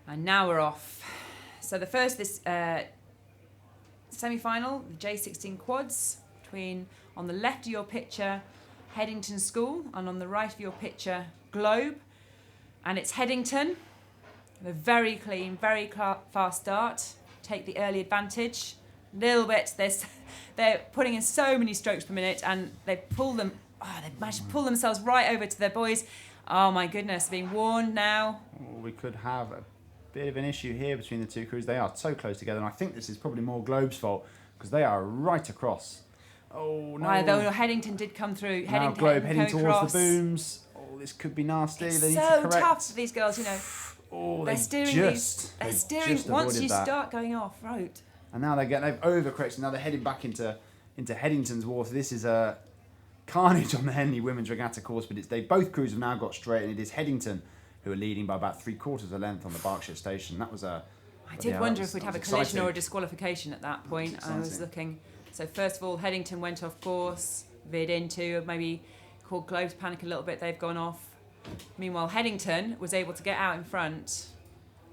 And now we're off. So the first this semi-final, the J16 quads, between on the left of your picture, Headington School, and on the right of your picture, Globe. And it's Headington. A very clean, very fast start. Take the early advantage. Little bit. They're putting in so many strokes per minute, and they managed to pull themselves right over to their boys. Oh my goodness, being warned now. Well, we could have a bit of an issue here between the two crews. They are so close together, and I think this is probably more Globe's fault because they are right across. Oh no! Though Headington did come through. Now Globe heading towards the booms. Oh, this could be nasty. It's they need so to correct. tough for these girls, you know. Oh, they're steering once you start going off, right? And now they've overcorrected. Now they're heading back into Headington's water. This is a carnage on the Henley Women's Regatta course, but both crews have now got straight, and it is Headington who are leading by about 3/4 of a length on the Berkshire station. That was I did wonder if we'd have a collision or a disqualification at that point. I was looking. So first of all, Headington went off course, veered into, maybe called Globe to panic a little bit. They've gone off. Meanwhile, Headington was able to get out in front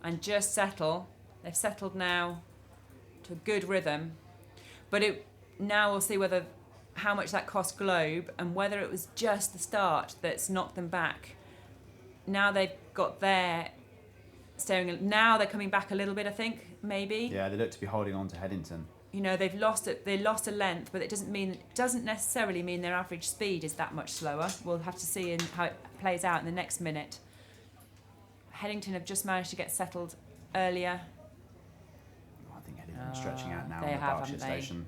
and just settle. They've settled now to a good rhythm. But now we'll see how much that cost Globe and whether it was just the start that's knocked them back. Now they've got their steering. Now they're coming back a little bit, I think, maybe. Yeah, they look to be holding on to Headington. You know, they lost a length, but it doesn't necessarily mean their average speed is that much slower. We'll have to see how it plays out in the next minute. Headington have just managed to get settled earlier. I think Headington stretching out now they on the have, Berkshire haven't they? station.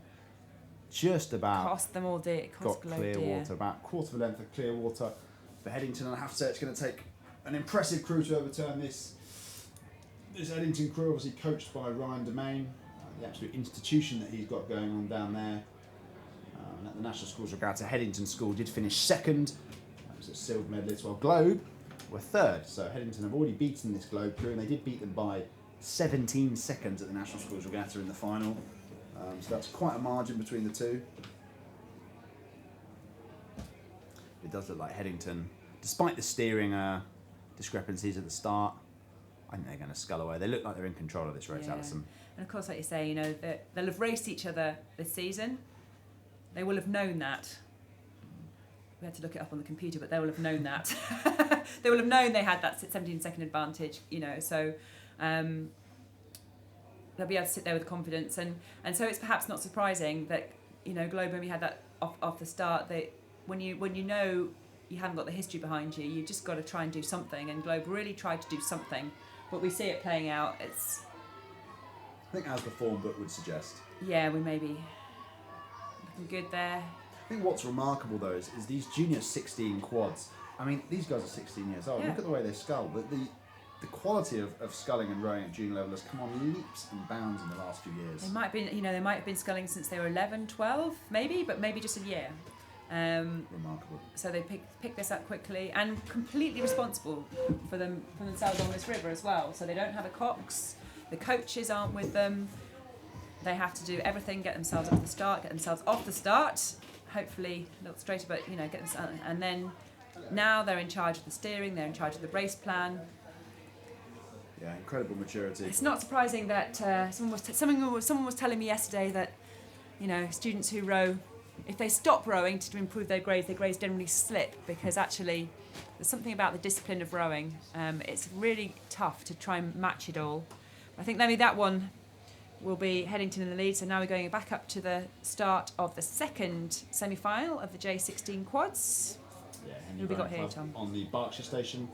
Just about Cost them all dear. got clear water, about 1/4 of a length of clear water for Headington, and I have to say it's going to take an impressive crew to overturn this Headington crew, obviously coached by Ryan Domain, the absolute institution that he's got going on down there. And at the National Schools Regatta, Headington School did finish second. That was a silver medalist, while Globe were third. So Headington have already beaten this Globe crew, and they did beat them by 17 seconds at the National Schools Regatta in the final. So that's quite a margin between the two. It does look like Headington, despite the steering discrepancies at the start, I think they're going to scull away. They look like they're in control of this race, Alison. And of course, like you say, you know, they'll have raced each other this season. They will have known that. We had to look it up on the computer, but they will have known that. They will have known they had that 17-second advantage, you know, so they'll be able to sit there with confidence. And so it's perhaps not surprising that, you know, Globe only had that off the start. When you know you haven't got the history behind you, you just got to try and do something, and Globe really tried to do something. But we see it playing out. I think as the form book would suggest. Yeah, we may be looking good there. I think what's remarkable though is these junior 16 quads. I mean, these guys are 16 years old. Yeah. Look at the way they scull. The quality of sculling and rowing at junior level has come on leaps and bounds in the last few years. They might have been sculling since they were 11, 12, but maybe just a year. Remarkable. So they picked this up quickly and completely responsible for themselves on this river as well. So they don't have a cox. The coaches aren't with them. They have to do everything, get themselves up the start, get themselves off the start. Hopefully a little straighter, but get themselves. And then now they're in charge of the steering. They're in charge of the race plan. Yeah, incredible maturity. It's not surprising that someone was telling me yesterday that, you know, students who row, if they stop rowing to improve their grades generally slip, because actually there's something about the discipline of rowing. It's really tough to try and match it all. I think maybe that one will be Headington in the lead. So now we're going back up to the start of the second semi-final of the J16 quads. Yeah, Who have we got here, Tom? On the Berkshire station.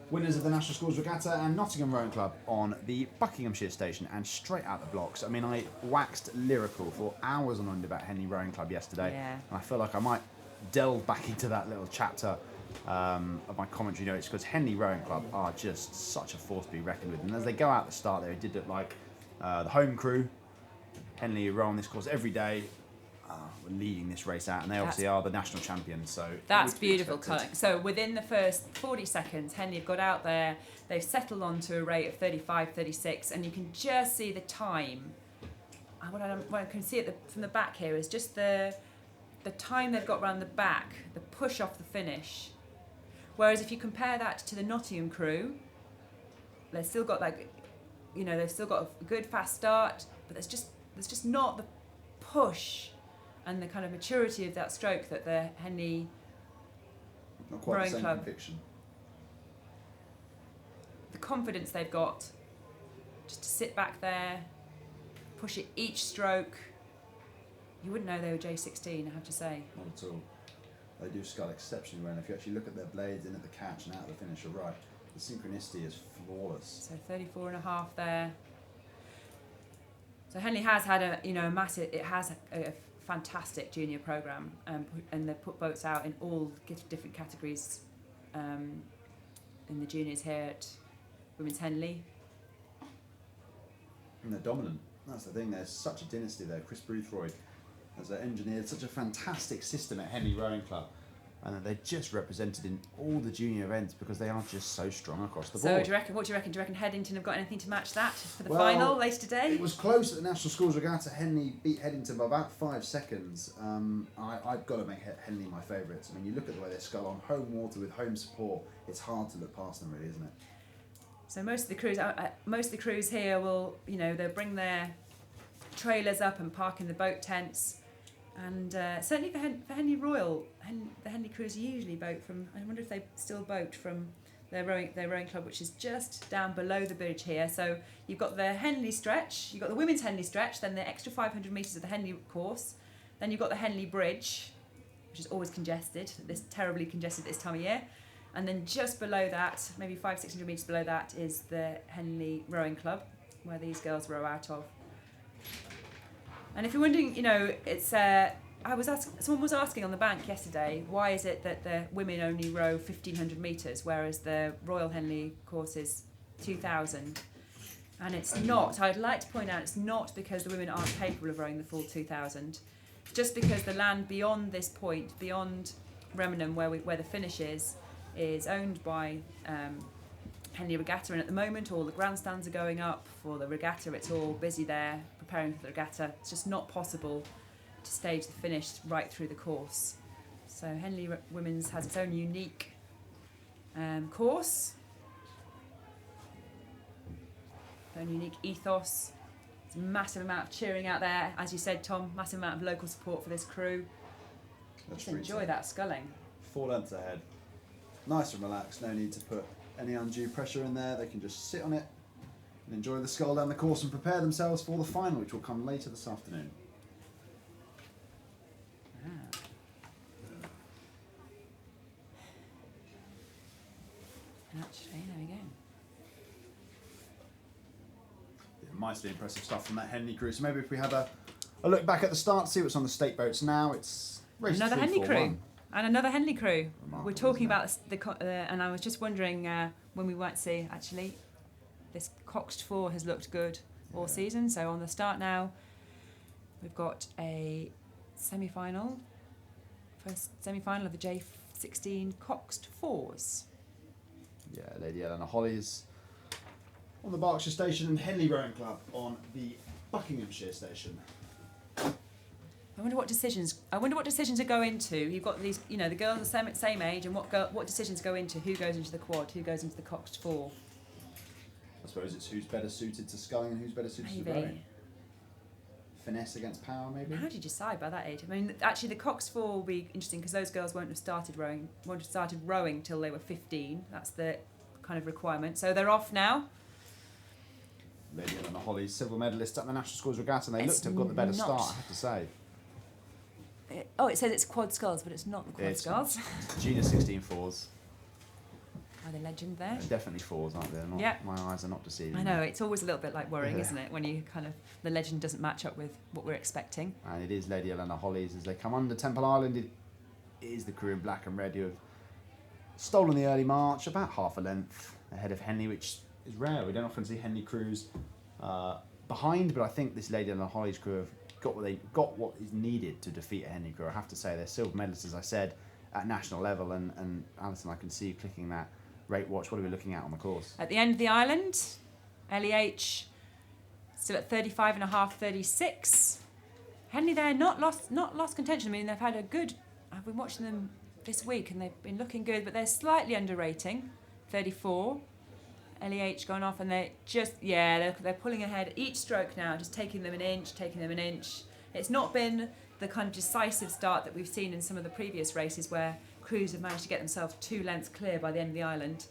Winners of the National Schools Regatta, and Nottingham Rowing Club on the Buckinghamshire station, and straight out the blocks. I mean, I waxed lyrical for hours on end about Henley Rowing Club yesterday. Yeah. And I feel like I might delve back into that little chapter of my commentary notes, because Henley Rowing Club are just such a force to be reckoned with. And as they go out the start there, it did look like the home crew, Henley, row on this course every day, were leading this race out, and they obviously are the national champions. So that's beautiful cutting. So within the first 40 seconds, Henley have got out there. They've settled onto a rate of 35, 36, and you can just see the time. What I can see from the back here is just the time they've got around the back, the push off the finish. Whereas if you compare that to the Nottingham crew, they've still got like they've still got a good fast start, but there's just not the push and the kind of maturity of that stroke that the Henley not quite Rowing the same Club, conviction. the confidence they've got just to sit back there, push it each stroke. You wouldn't know they were J16, I have to say. Not at all. They do scull exceptionally well, and if you actually look at their blades in at the catch and out of the finish, you're right. The synchronicity is flawless. So 34.5 there. So Henley has had a fantastic junior programme, and they've put boats out in all different categories in the juniors here at Women's Henley. And they're dominant. That's the thing. There's such a dynasty there. Chris Boothroyd has engineered such a fantastic system at Henley Rowing Club, and they're just represented in all the junior events because they are just so strong across the board. So what do you reckon? Do you reckon Headington have got anything to match that for the final later today? It was close at the National Schools Regatta. Henley beat Headington by about 5 seconds. I've got to make Henley my favourites. I mean, you look at the way they scull on home water with home support. It's hard to look past them, really, isn't it? So most of the crews here will, they'll bring their trailers up and park in the boat tents. And certainly for Henley Royal, the Henley crews usually boat from. I wonder if they still boat from their rowing club, which is just down below the bridge here. So you've got the Henley stretch, you've got the women's Henley stretch, then the extra 500 metres of the Henley course, then you've got the Henley Bridge, which is always terribly congested this time of year, and then just below that, maybe 500-600 metres below that, is the Henley Rowing Club, where these girls row out of. And if you're wondering, it's someone was asking on the bank yesterday, why is it that the women only row 1,500 metres, whereas the Royal Henley course is 2,000? And it's not. I'd like to point out it's not because the women aren't capable of rowing the full 2,000. Just because the land beyond this point, beyond Remenham, where the finish is owned by Henley Regatta, and at the moment all the grandstands are going up for the regatta. It's all busy there preparing for the regatta. It's just not possible to stage the finish right through the course. So Henley Women's has its own unique course, its own unique ethos. There's a massive amount of cheering out there, as you said, Tom. Massive amount of local support for this crew. Just enjoy that sculling. 4 lengths ahead. Nice and relaxed. No need to put any undue pressure in there. They can just sit on it and enjoy the scull down the course and prepare themselves for the final, which will come later this afternoon. Actually, there we go. Yeah, mightily impressive stuff from that Henley crew. So maybe if we have a look back at the start, see what's on the state boats now. It's race another 3, Henley 4, crew. 1. And another Henley crew. Remarkable, We're talking isn't about and I was just wondering when we might see, actually, this Coxed 4 has looked good all season. So on the start now, we've got a semi-final, first semi-final of the J16 Coxed 4s. Yeah, Lady Eleanor Hollies on the Berkshire station and Henley Rowing Club on the Buckinghamshire station. I wonder what decisions are go into. You've got these, the girls are the same age, and what decisions go into who goes into the quad, who goes into the Coxed 4. I suppose it's who's better suited to sculling and who's better suited to rowing. Finesse against power, maybe. How do you decide by that age? I mean, actually, the Coxed 4 will be interesting because those girls won't have started rowing till they were 15. That's the kind of requirement. So they're off now. Lady Eleanor Hollies, silver medalist at the National Schools Regatta, and they look to have got the better start, I have to say. It says it's quad sculls, but it's not the quad sculls. Junior 16 fours. Are they legend there? They're definitely fours, aren't they? Not, Yep. My eyes are not deceiving. I know, it's always a little bit like worrying, isn't it? When you the legend doesn't match up with what we're expecting. And it is Lady Eleanor Hollies as they come under Temple Island. It is the crew in black and red who have stolen the early march, about half a length ahead of Henley, which is rare. We don't often see Henley crews behind, but I think this Lady Eleanor Hollies crew have got what is needed to defeat a Henley crew. I have to say, they're silver medalists, as I said, at national level. And Alison, I can see you clicking that rate watch. What are we looking at on the course? At the end of the island, LEH still at 35.5, 36. Henley there, not lost contention. I mean, they've had I've been watching them this week and they've been looking good, but they're slightly under rating, 34. LEH going off, and they're pulling ahead each stroke now, just taking them an inch. It's not been the kind of decisive start that we've seen in some of the previous races where crews have managed to get themselves 2 lengths clear by the end of the island.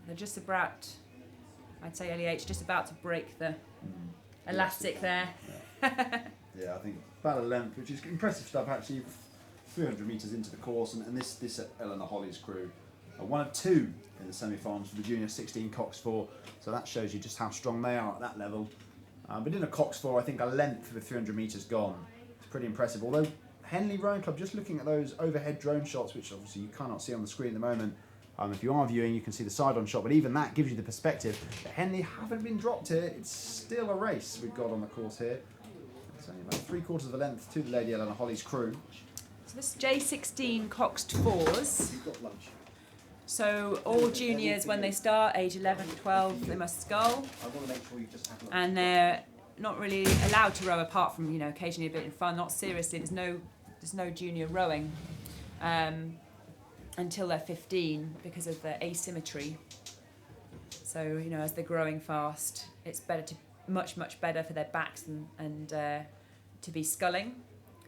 They're just about, I'd say LEH just about to break the elastic there. Yeah, I think about a length, which is impressive stuff actually. 300 metres into the course, and this Eleanor Holly's crew are 1 of 2 in the semi-finals for the Junior 16 Cox 4, so that shows you just how strong they are at that level. But in a Cox 4, I think a length with 300 metres gone is pretty impressive. Although Henley Rowing Club, just looking at those overhead drone shots, which obviously you cannot see on the screen at the moment, if you are viewing, you can see the side-on shot, but even that gives you the perspective that Henley haven't been dropped here. It's still a race we've got on the course here. It's only about 3/4 of a length to the Lady Eleanor Holly's crew. So this J16 Coxed 4s. So all juniors, when they start, age 11, 12, they must scull. And they're not really allowed to row apart from, occasionally a bit in fun, not seriously. There's no junior rowing until they're 15 because of the asymmetry. So, as they're growing fast, it's much better for their backs and to be sculling.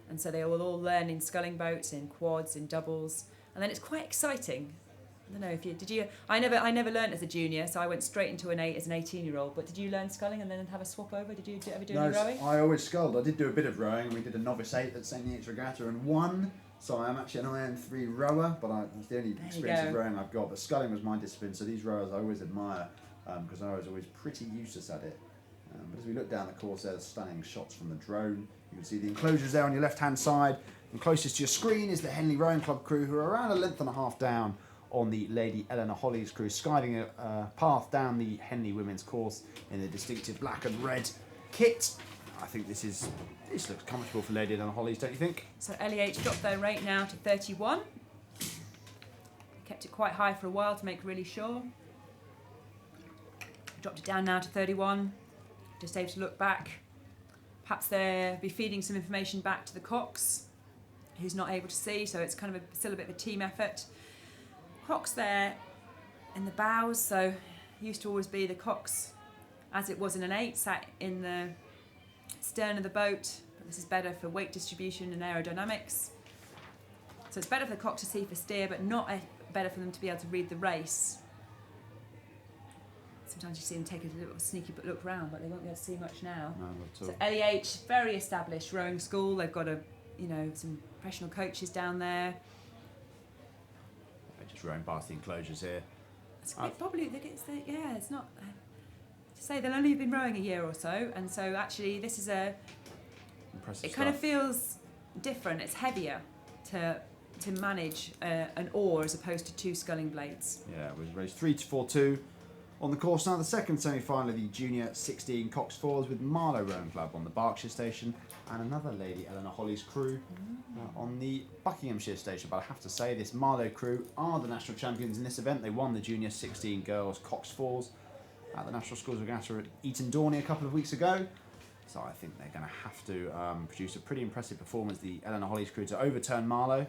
And so they will all learn in sculling boats, in quads, in doubles, and then it's quite exciting. I don't know if you I never learned as a junior, so I went straight into an 18-year-old. But did you learn sculling and then have a swap over? Did you ever do any rowing? I always sculled. I did do a bit of rowing. We did a novice 8 at St Neots Regatta and won. So I am actually an IN3 rower, but it's the only experience of rowing I've got. But sculling was my discipline, so these rowers I always admire because I was always pretty useless at it. But as we look down the course, there's stunning shots from the drone. You can see the enclosures there on your left-hand side. And closest to your screen is the Henley Rowing Club crew, who are around a length and a half down on the Lady Eleanor Holly's crew, skiving a path down the Henley women's course in the distinctive black and red kit. I think this looks comfortable for Lady Eleanor Holly's, don't you think? So LEH dropped their rate now to 31. Kept it quite high for a while to make really sure. Dropped it down now to 31. Just able to look back. Perhaps they'll be feeding some information back to the Cox, who's not able to see, so it's kind of still a bit of a team effort. Cox there in the bows, so used to always be the Cox, as it was in an 8, sat in the stern of the boat, but this is better for weight distribution and aerodynamics. So it's better for the Cox to see for steer, but not better for them to be able to read the race. Sometimes you see them take a little sneaky look round, but they won't be able to see much now. No, not at all. So LEH, very established rowing school. They've got some professional coaches down there. They're just rowing past the enclosures here. It's not. To say they'll only have been rowing a year or so, and so actually this is Impressive it kind of feels different. It's heavier to manage an oar as opposed to 2 sculling blades. Yeah, it was raised 3-4-2. On the course now, the second semi-final of the Junior 16 Cox 4s with Marlow Rowing Club on the Berkshire station and another Lady Eleanor Holly's crew on the Buckinghamshire station. But I have to say, this Marlow crew are the national champions in this event. They won the Junior 16 Girls Cox 4s at the National Schools Regatta at Eton Dorney a couple of weeks ago. So I think they're going to have to produce a pretty impressive performance, the Eleanor Holly's crew, to overturn Marlow.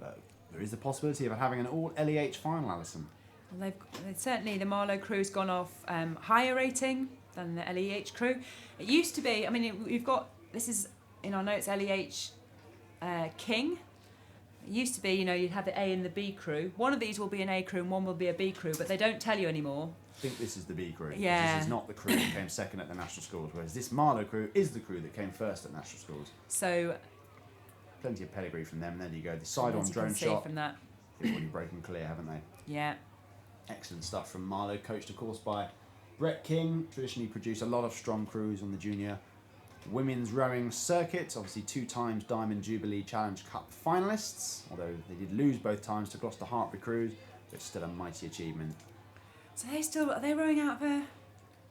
But there is the possibility of having an all LEH final, Alison. Well, certainly the Marlow crew's gone off higher rating than the LEH crew. It used to be, this is in our notes, LEH King. It used to be, you'd have the A and the B crew. One of these will be an A crew and one will be a B crew, but they don't tell you anymore. I think this is the B crew. Yeah. This is not the crew that came second at the National Schools, whereas this Marlow crew is the crew that came first at National Schools. So plenty of pedigree from them. There you go. The side-on drone shot. From that. They've already broken clear, haven't they? Yeah. Excellent stuff from Marlow, coached of course by Brett King. Traditionally produced a lot of strong crews on the junior women's rowing circuit. Obviously 2 times Diamond Jubilee Challenge Cup finalists, although they did lose both times to Gloucester Hartbury crews, but still a mighty achievement. So are they rowing out of a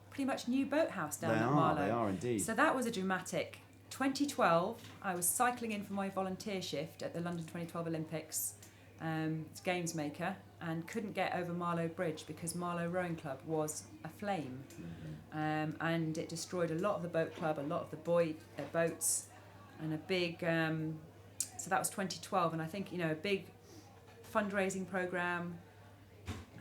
pretty much new boathouse down at Marlow? They are indeed. So that was a dramatic. 2012, I was cycling in for my volunteer shift at the London 2012 Olympics, games maker, and couldn't get over Marlow Bridge because Marlow Rowing Club was aflame. And it destroyed a lot of the boat club, a lot of the boats, and a big, so that was 2012, and I think, a big fundraising programme,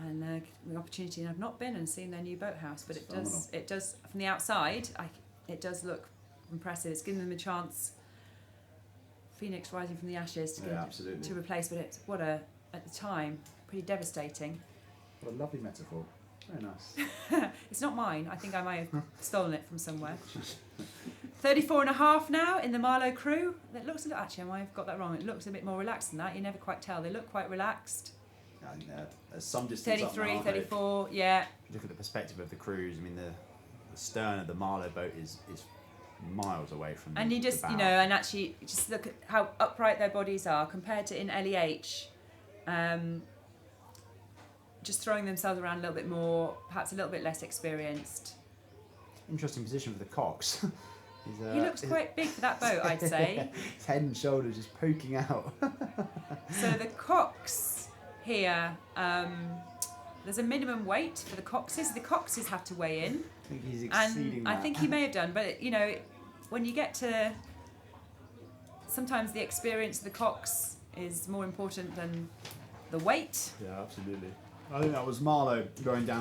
and the opportunity, and I've not been and seen their new boathouse, but It's it does from the outside, it does look impressive. It's given them a chance, phoenix rising from the ashes to replace, but it's at the time, pretty devastating. What a lovely metaphor. Very nice. It's not mine. I think I might have stolen it from somewhere. 34.5 now in the Marlow crew. It looks a little, actually, I might have got that wrong. It looks a bit more relaxed than that. You never quite tell. They look quite relaxed. I think there's some distance 33, up now, 34, yeah. If you look at the perspective of the cruise, I mean, the stern of the Marlow boat is miles away from and the, you just, the bow. you know, and actually just look at how upright their bodies are compared to in LEH. Just throwing themselves around a little bit more, perhaps a little bit less experienced. Interesting position for the Cox. He looks quite big for that boat, I'd say. His head and shoulders just poking out. So the Cox here, there's a minimum weight for the Coxes. The Coxes have to weigh in. I think he's exceeding And that. I think he may have done, but you know, when you get to, sometimes the experience of the Cox is more important than the weight. Yeah, absolutely. I think that was Marlow going down the